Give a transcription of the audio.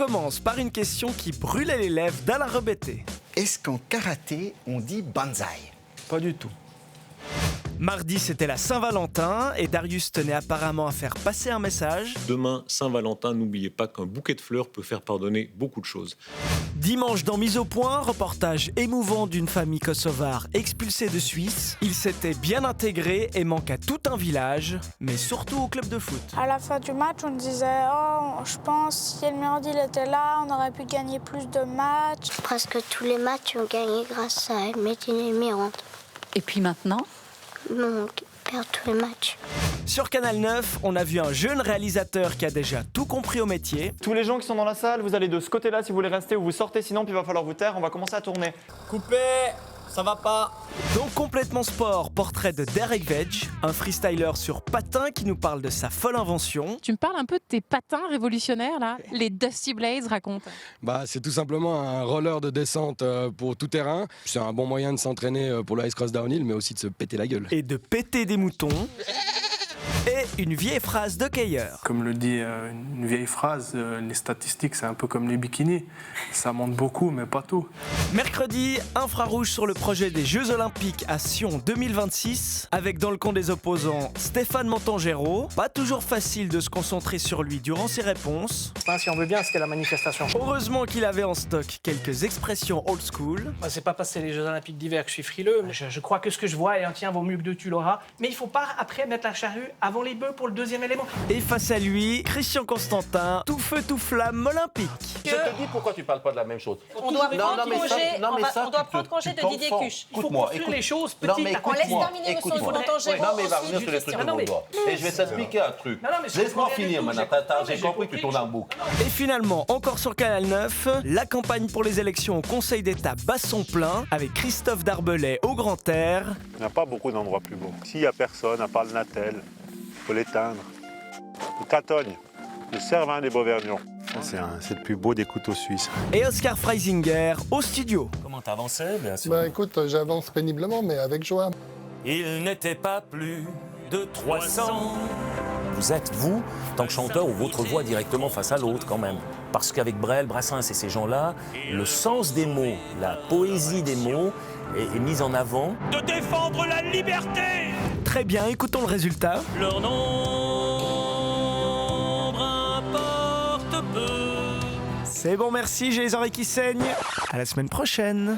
commence par une question qui brûlait les lèvres d'Alain Rebetté. Est-ce qu'en karaté, on dit banzai? Pas du tout. Mardi, c'était la Saint-Valentin et Darius tenait apparemment à faire passer un message. Demain, Saint-Valentin, n'oubliez pas qu'un bouquet de fleurs peut faire pardonner beaucoup de choses. Dimanche, dans Mise au point, reportage émouvant d'une famille kosovare expulsée de Suisse. Il s'était bien intégré et manque à tout un village, mais surtout au club de foot. À la fin du match, on disait « Oh, je pense si Elmerdi était là, on aurait pu gagner plus de matchs. » Presque tous les matchs ont gagné grâce à Elmedine et Miranda. Et puis maintenant ? On perd tous les matchs. Sur Canal 9, on a vu un jeune réalisateur qui a déjà tout compris au métier. Tous les gens qui sont dans la salle, vous allez de ce côté-là si vous voulez rester ou vous sortez, sinon puis il va falloir vous taire, on va commencer à tourner. Coupé, ça va pas. Donc complètement sport, portrait de Derek Veg, un freestyler sur patins qui nous parle de sa folle invention. Tu me parles un peu de tes patins révolutionnaires, là ? Les Dusty Blades, raconte. C'est tout simplement un roller de descente pour tout terrain. C'est un bon moyen de s'entraîner pour le Ice Cross Downhill, mais aussi de se péter la gueule. Et de péter des moutons. Et une vieille phrase de Keyer. Comme le dit une vieille phrase, les statistiques, c'est un peu comme les bikinis. Ça monte beaucoup, mais pas tout. Mercredi, infrarouge sur le projet des Jeux Olympiques à Sion 2026, avec dans le camp des opposants Stéphane Montangero. Pas toujours facile de se concentrer sur lui durant ses réponses. Si on veut bien, c'était la manifestation. Heureusement qu'il avait en stock quelques expressions old school. C'est pas passé les Jeux Olympiques d'hiver que je suis frileux. Mais je crois que ce que je vois est un tien vaut mieux que deux, tu l'auras. Mais il faut pas après mettre la charrue avant les bœufs pour le deuxième élément. Et face à lui, Christian Constantin, tout feu tout flamme olympique. Je te dis pourquoi tu parles pas de la même chose. On doit prendre congé de Didier Cuche. Il faut construire les choses petit à petit. On laisse terminer monsieur Montangero. Non mais il va revenir sur les trucs de Vaudois. Et je vais t'expliquer un truc. Laisse-moi finir maintenant. J'ai compris que tu tournes en boucle. Et finalement, encore sur Canal 9, la campagne pour les élections au Conseil d'État bat son plein avec Christophe Darbelay au grand air. Il n'y a pas beaucoup d'endroits plus beaux. S'il n'y a personne, à part le Natel, il faut l'éteindre. Le Catogne, le Cervin des Beauvergnons. C'est le plus beau des couteaux suisses. Et Oscar Freisinger au studio. Comment t'avançais, bien sûr? Écoute, j'avance péniblement, mais avec joie. Il n'était pas plus de 300. Vous êtes, vous, tant que chanteur, ou votre voix directement face à l'autre, quand même. Parce qu'avec Brel, Brassens et ces gens-là, le sens des mots, la poésie des mots est mise en avant. De défendre la liberté! Très bien, écoutons le résultat. Leur nombre importe peu. C'est bon, merci, j'ai les oreilles qui saignent. À la semaine prochaine.